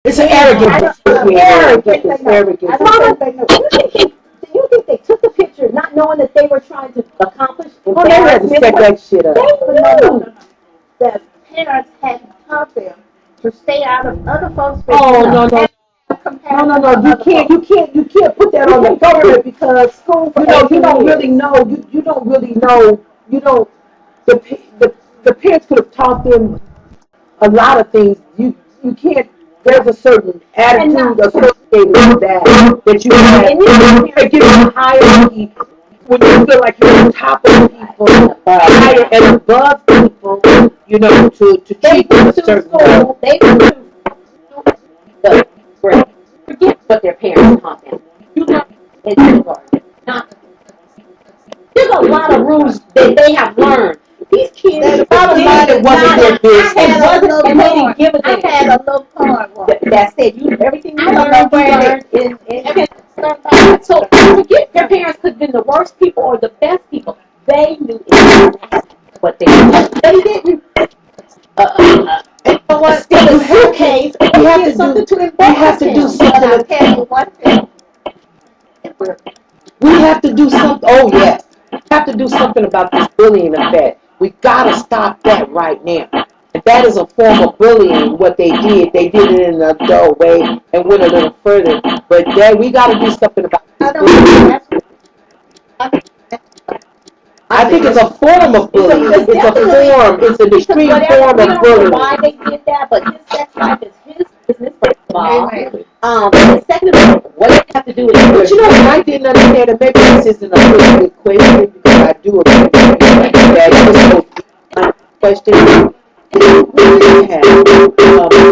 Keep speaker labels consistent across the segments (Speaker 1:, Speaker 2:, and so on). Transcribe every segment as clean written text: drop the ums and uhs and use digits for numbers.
Speaker 1: It's an arrogant. Arrogant.
Speaker 2: Do you think they took the picture not knowing that they were trying to accomplish?
Speaker 1: Oh, they had to set that shit up.
Speaker 2: No.
Speaker 3: The parents had taught them to stay out of other folks' business.
Speaker 1: Oh, no. You can't put that on the government because you don't really know. You don't really know. The parents could have taught them a lot of things. You can't. There's a certain attitude associated with that you have. And you can't get a hierarchy when you feel like you're on top of people, higher and above people. To treat them a certain way.
Speaker 2: They forget what their parents taught them. You got there's a lot of rules that they have learned. These kids,
Speaker 1: it wasn't their business.
Speaker 3: I had a little card
Speaker 2: that said everything you learned So forget their parents could have been the worst people or the best people. They knew exactly what they did. They didn't.
Speaker 3: You know what?
Speaker 2: In a suitcase,
Speaker 1: we have to do something. We have to do something. Oh yes, we have to do something about this bullying effect. We gotta stop that right now. And that is a form of bullying. What they did it in an adult way and went a little further. But we gotta do something about this. I think it's a form of bullying. It's an extreme form of bullying.
Speaker 2: Why they did that, but his sex life is his business, first of all. And second of all, what does it have to do with it?
Speaker 1: But you know what I didn't understand, and maybe this isn't a really good question, because I do agree that it's a question. We have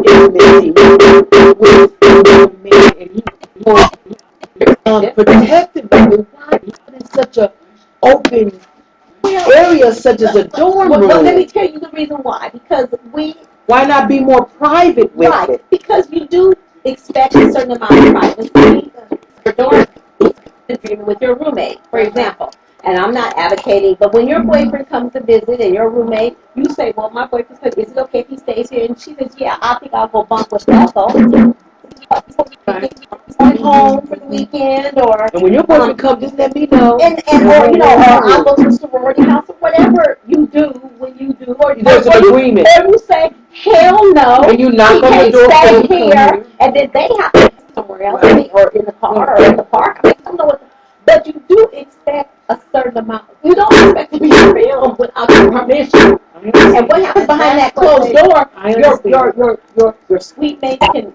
Speaker 1: intimacy with a man, and he protected, but why in such a open area such as a dorm room?
Speaker 2: Well, let me tell you the reason why. Because
Speaker 1: why not be more private with it?
Speaker 2: Because you do expect a certain amount of privacy. Your dorm agreement with your roommate, for example. And I'm not advocating, but when your boyfriend comes to visit and your roommate, you say, well, my boyfriend's good. Is it okay if he stays here? And she says, yeah, I think I'll go bump with Bethel. Home for the weekend,
Speaker 1: and when your boyfriend comes, just let me know.
Speaker 2: Or I'll go to the sorority house, or whatever you do when you do, or
Speaker 1: there's an agreement,
Speaker 2: or you say hell no,
Speaker 1: and you knock on the door,
Speaker 2: stay here, and then they have to go somewhere else, or in the car, or in the park. I don't know what, but you do expect a certain amount. You don't expect to be filmed without your permission. And what happens behind that closed door? Your sweet mate can.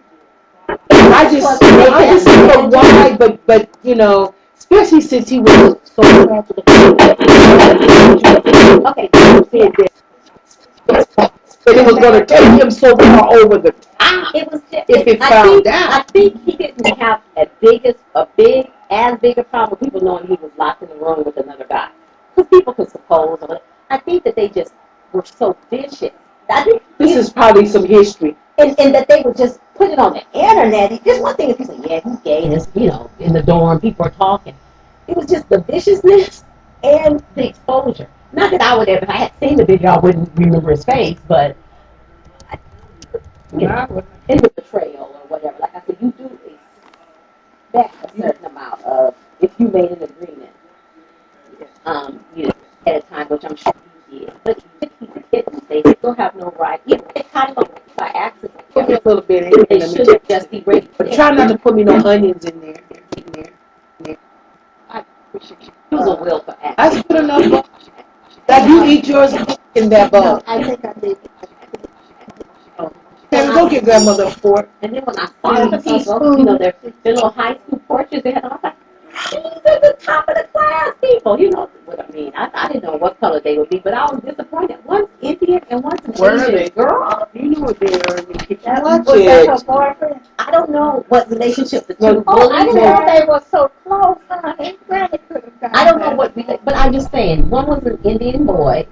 Speaker 1: I just don't know why, but especially since he was so
Speaker 2: okay,
Speaker 1: but it was going to take him so far over the top.
Speaker 2: It was just,
Speaker 1: if it found out.
Speaker 2: I think he didn't have as big a problem with people knowing he was locked in the room with another guy, because people could suppose. I think that they just were so vicious.
Speaker 1: This is probably some history.
Speaker 2: And that they would just put it on the internet. Just one thing if you say, yeah, he's gay, and it's, in the dorm, people are talking. It was just the viciousness and the exposure. Not that I would have, if I had seen the video, I wouldn't remember his face, but in the betrayal or whatever. Like I said, you do expect a certain amount of, if you made an agreement, at a time, which I'm sure you did. But they still have no right. Even if they caught him by accident,
Speaker 1: a little bit.
Speaker 2: They should just be ready.
Speaker 1: But try not to put me no onions in there.
Speaker 2: I appreciate you. Use a will for action.
Speaker 1: That's good enough. That you eat yours in that bowl.
Speaker 3: No, I think I did.
Speaker 1: Go get grandmother a fork.
Speaker 2: And then when I saw the people, their little high school portraits they had, I was like, these are the top of the class people. You know what I mean? I didn't know what color they would be, but I was disappointed. One's Indian and one's Asian. Girl,
Speaker 1: you knew what they were.
Speaker 3: Was that her boyfriend?
Speaker 2: I don't know what relationship the two.
Speaker 3: I didn't know they were so close.
Speaker 2: I don't know what, but I'm just saying, one was an Indian boy,